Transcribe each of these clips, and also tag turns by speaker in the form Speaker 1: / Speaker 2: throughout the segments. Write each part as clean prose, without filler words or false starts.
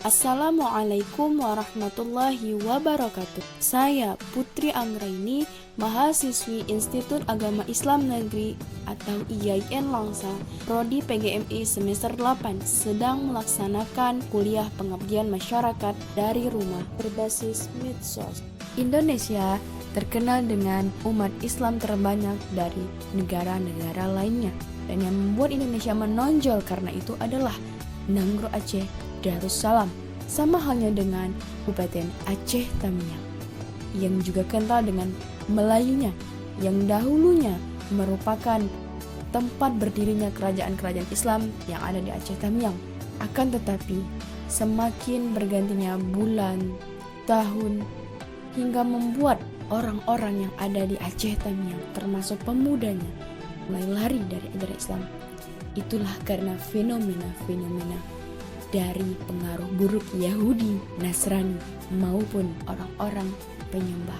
Speaker 1: Assalamualaikum warahmatullahi wabarakatuh. Saya Putri Anggraini, mahasiswi Institut Agama Islam Negeri atau IAIN Langsa, Prodi PGMI semester 8, sedang melaksanakan kuliah pengabdian masyarakat dari rumah berbasis medsos. Indonesia terkenal dengan umat Islam terbanyak dari negara-negara lainnya, dan yang membuat Indonesia menonjol karena itu adalah Nanggroe Aceh Darussalam, sama halnya dengan Kabupaten Aceh Tamiang yang juga kental dengan Melayunya, yang dahulunya merupakan tempat berdirinya kerajaan-kerajaan Islam yang ada di Aceh Tamiang. Akan tetapi semakin bergantinya bulan, tahun, hingga membuat orang-orang yang ada di Aceh Tamiang, termasuk pemudanya, mulai lari dari ajaran Islam. Itulah karena fenomena-fenomena dari pengaruh buruk Yahudi, Nasrani, maupun orang-orang penyembah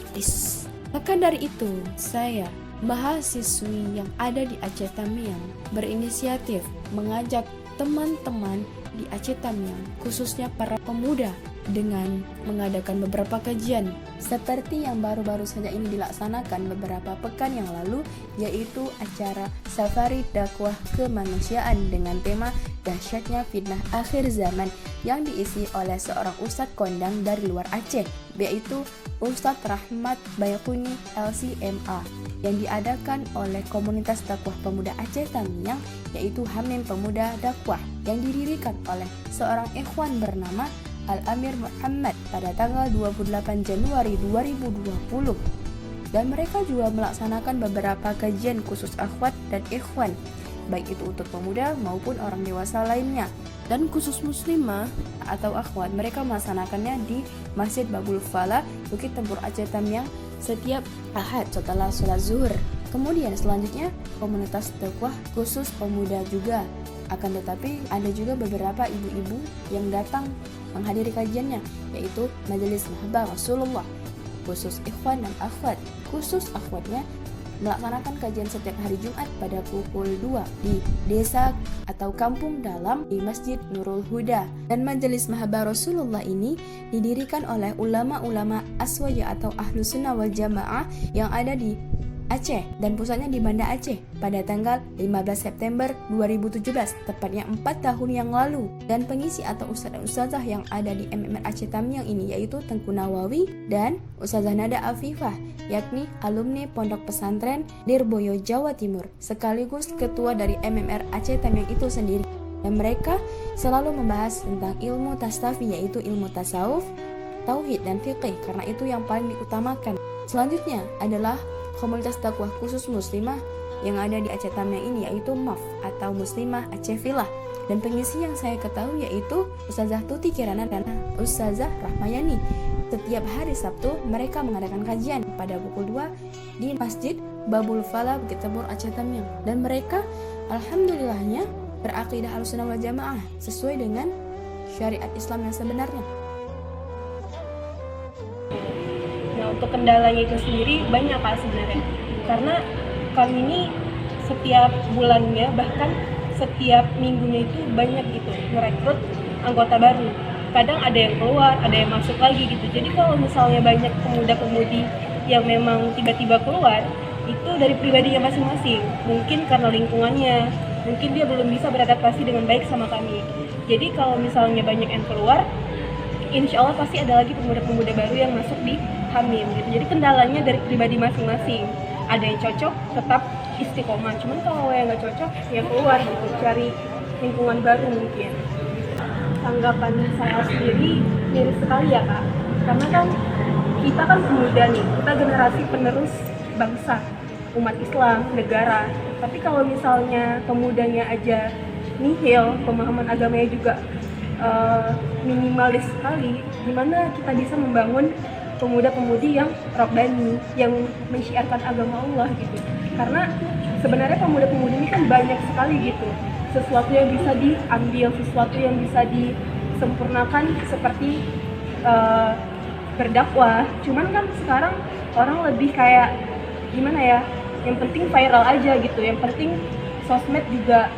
Speaker 1: iblis. Maka dari itu, saya, mahasiswi yang ada di Aceh Tamiang, berinisiatif mengajak teman-teman di Aceh Tamiang, khususnya para pemuda, dengan mengadakan beberapa kajian seperti yang baru-baru saja ini dilaksanakan beberapa pekan yang lalu, yaitu acara Safari Dakwah Kemanusiaan dengan tema Dahsyatnya Fitnah Akhir Zaman, yang diisi oleh seorang ustadz kondang dari luar Aceh, yaitu Ustadz Rahmat Bayakuni LCMA, yang diadakan oleh komunitas dakwah pemuda Aceh Tamiang, yaitu Hamim Pemuda Dakwah, yang didirikan oleh seorang ikhwan bernama Al-Amir Muhammad pada tanggal 28 Januari 2020. Dan mereka juga melaksanakan beberapa kajian khusus akhwat dan ikhwan, baik itu untuk pemuda maupun orang dewasa lainnya. Dan khusus muslimah atau akhwat, mereka melaksanakannya di Masjid Babul Fala, Bukit Tempur Aceh Tamiang setiap Ahad setelah sholat zuhur. Kemudian selanjutnya komunitas dakwah khusus pemuda juga. Akan tetapi ada juga beberapa ibu-ibu yang datang menghadiri kajiannya, yaitu Majelis Mahabbah Rasulullah, khusus ikhwan dan akhwat. Khusus akhwatnya melaksanakan kajian setiap hari Jumat pada pukul 2 di desa atau kampung dalam di Masjid Nurul Huda. Dan Majelis Mahabbah Rasulullah ini didirikan oleh ulama-ulama Aswaja atau Ahlus Sunnah wal Jamaah yang ada di Aceh dan pusatnya di Banda Aceh pada tanggal 15 September 2017, tepatnya 4 tahun yang lalu. Dan pengisi atau ustadz dan ustazah yang ada di MMR Aceh Tamiang ini yaitu Tengku Nawawi dan Ustazah Nada Afifah, yakni alumni Pondok Pesantren Lirboyo, Jawa Timur, sekaligus ketua dari MMR Aceh Tamiang itu sendiri. Dan mereka selalu membahas tentang ilmu tastafi, yaitu ilmu tasawuf, tauhid dan fiqih, karena itu yang paling diutamakan. Selanjutnya adalah komunitas dakwah khusus muslimah yang ada di Aceh Tamiang ini, yaitu MAF atau Muslimah Aceh Filah. Dan pengisi yang saya ketahui yaitu Ustazah Tuti Kirana dan Ustazah Rahmayani. Setiap hari Sabtu mereka mengadakan kajian pada pukul 2 di Masjid Babul Fala, Bukit Tempur Aceh Tamiang. Dan mereka alhamdulillahnya berakidah Ahlussunnah wal Jamaah sesuai dengan syariat Islam yang sebenarnya.
Speaker 2: Nah, untuk kendalanya itu sendiri banyak Kak sebenarnya, karena kami ini setiap bulannya bahkan setiap minggunya itu banyak gitu merekrut anggota baru. Kadang ada yang keluar, ada yang masuk lagi gitu. Jadi kalau misalnya banyak pemuda-pemudi yang memang tiba-tiba keluar, itu dari pribadinya masing-masing. Mungkin karena lingkungannya, mungkin dia belum bisa beradaptasi dengan baik sama kami. Jadi kalau misalnya banyak yang keluar, insya Allah pasti ada lagi pemuda-pemuda baru yang masuk di Hamim gitu. Jadi kendalanya dari pribadi masing-masing. Ada yang cocok tetap istiqomah, cuman kalau yang nggak cocok ya keluar gitu, cari lingkungan baru mungkin. Tanggapan saya sendiri miris sekali ya Kak, karena kan kita kan pemuda nih, kita generasi penerus bangsa, umat Islam, negara. Tapi kalau misalnya pemudanya aja nihil, pemahaman agamanya juga minimalis sekali, gimana kita bisa membangun pemuda-pemudi yang rabbani, yang mensyiarkan agama Allah gitu. Karena sebenarnya pemuda-pemudi ini kan banyak sekali gitu, sesuatu yang bisa diambil, sesuatu yang bisa disempurnakan seperti berdakwah. Cuman kan sekarang orang lebih kayak gimana ya, yang penting viral aja gitu, yang penting sosmed juga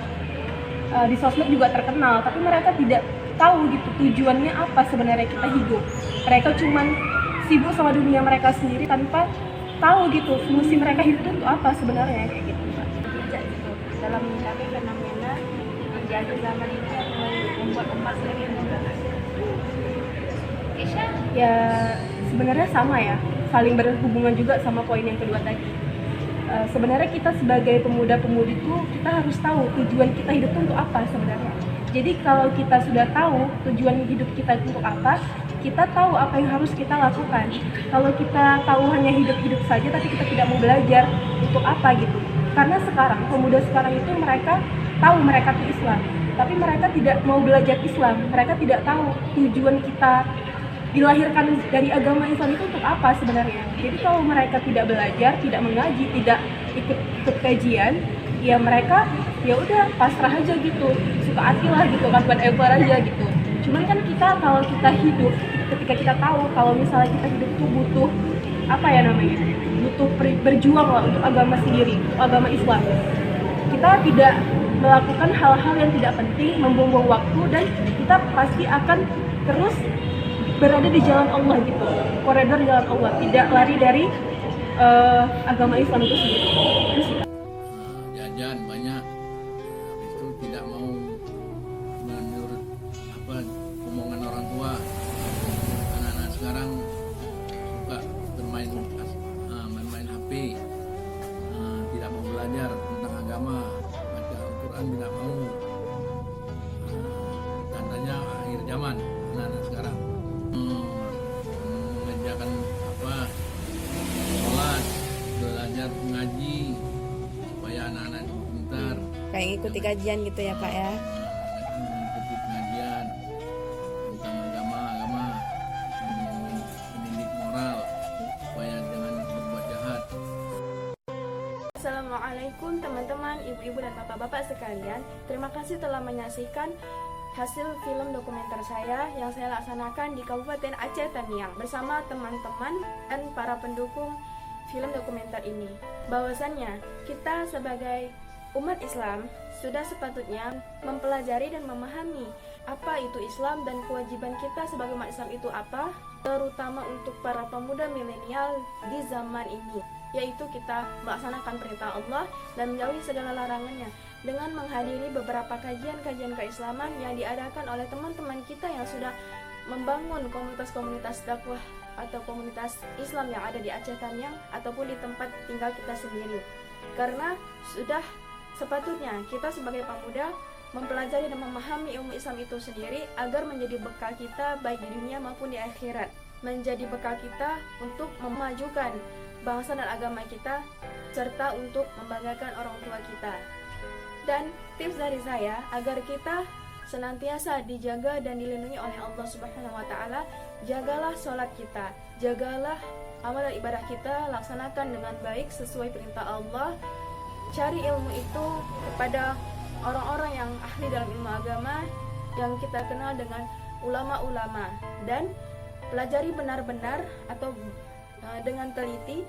Speaker 2: di sosmed juga terkenal, tapi mereka tidak tahu gitu tujuannya apa sebenarnya kita hidup. Mereka cuman sibuk sama dunia mereka sendiri tanpa tahu gitu fungsi mereka hidup itu untuk apa sebenarnya, kayak gitu Pak.
Speaker 3: Bijak gitu dalam menyikapi fenomena yang di zaman ini yang membuat umat semakin mudah.
Speaker 2: Ya sebenarnya sama ya, saling berhubungan juga sama poin yang kedua tadi. Sebenarnya kita sebagai pemuda-pemudi itu kita harus tahu tujuan kita hidup itu untuk apa sebenarnya. Jadi kalau kita sudah tahu tujuan hidup kita itu untuk apa, kita tahu apa yang harus kita lakukan. Kalau kita tahu hanya hidup-hidup saja tapi kita tidak mau belajar untuk apa gitu. Karena sekarang pemuda sekarang itu mereka tahu mereka itu Islam, tapi mereka tidak mau belajar Islam. Mereka tidak tahu tujuan kita dilahirkan dari agama Islam itu untuk apa sebenarnya. Jadi kalau mereka tidak belajar, tidak mengaji, tidak ikut kajian, ya mereka ya udah pasrah aja gitu, suka hati lah gitu kan, whatever aja gitu. Cuman kan kita kalau kita hidup, ketika kita tahu kalau misalnya kita hidup tuh butuh apa ya namanya, butuh berjuang lah untuk agama sendiri, untuk agama Islam. Kita tidak melakukan hal-hal yang tidak penting, membuang-buang waktu, dan kita pasti akan terus berada di jalan Allah gitu, koridor jalan Allah, tidak lari dari agama Islam itu sendiri. Terus
Speaker 4: jajan banyak, habis itu tidak mau menurut apa omongan orang tua. Anak-anak sekarang suka bermain HP, tidak mau belajar tentang agama, baca Al-Quran tidak mau. Tandanya akhir zaman anak-anak sekarang. Mengerjakan apa, sholat, belajar ngaji supaya anak-anak itu pintar,
Speaker 1: Kayak ngikuti kajian gitu ya Pak ya.
Speaker 4: mengikuti pengajian tentang agama, pendidik moral supaya jangan berbuat jahat.
Speaker 1: Assalamualaikum teman-teman, ibu-ibu dan bapak-bapak sekalian. Terima kasih telah menyaksikan hasil film dokumenter saya yang saya laksanakan di Kabupaten Aceh Tamiang bersama teman-teman dan para pendukung film dokumenter ini. Bahwasannya kita sebagai umat Islam sudah sepatutnya mempelajari dan memahami apa itu Islam dan kewajiban kita sebagai umat Islam itu apa, terutama untuk para pemuda milenial di zaman ini, yaitu kita melaksanakan perintah Allah dan menjauhi segala larangannya dengan menghadiri beberapa kajian-kajian keislaman yang diadakan oleh teman-teman kita yang sudah membangun komunitas-komunitas dakwah atau komunitas Islam yang ada di Aceh Tamiang ataupun di tempat tinggal kita sendiri. Karena sudah sepatutnya kita sebagai pemuda mempelajari dan memahami ilmu Islam itu sendiri agar menjadi bekal kita baik di dunia maupun di akhirat, menjadi bekal kita untuk memajukan bangsa dan agama kita serta untuk membanggakan orang tua kita. Dan tips dari saya agar kita senantiasa dijaga dan dilindungi oleh Allah Subhanahu wa taala, jagalah sholat kita, jagalah amal dan ibadah kita, laksanakan dengan baik sesuai perintah Allah. Cari ilmu itu kepada orang-orang yang ahli dalam ilmu agama yang kita kenal dengan ulama-ulama, dan pelajari benar-benar atau dengan teliti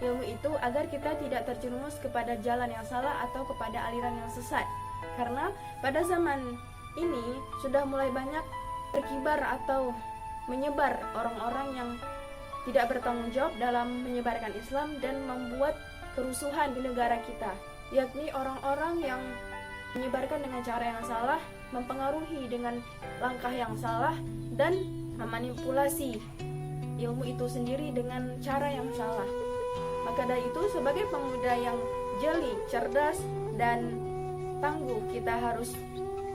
Speaker 1: ilmu itu agar kita tidak terjerumus kepada jalan yang salah atau kepada aliran yang sesat. Karena pada zaman ini sudah mulai banyak berkibar atau menyebar orang-orang yang tidak bertanggung jawab dalam menyebarkan Islam dan membuat kerusuhan di negara kita, yakni orang-orang yang menyebarkan dengan cara yang salah, mempengaruhi dengan langkah yang salah, dan memanipulasi ilmu itu sendiri dengan cara yang salah. Maka dari itu, sebagai pemuda yang jeli, cerdas, dan tangguh, kita harus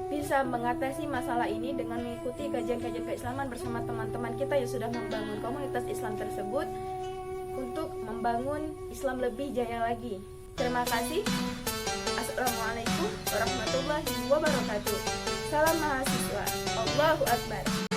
Speaker 1: bisa mengatasi masalah ini dengan mengikuti kajian-kajian keislaman bersama teman-teman kita yang sudah membangun komunitas Islam tersebut untuk membangun Islam lebih jaya lagi. Terima kasih. Assalamualaikum warahmatullahi wabarakatuh. Salam mahasiswa. Allahu Akbar.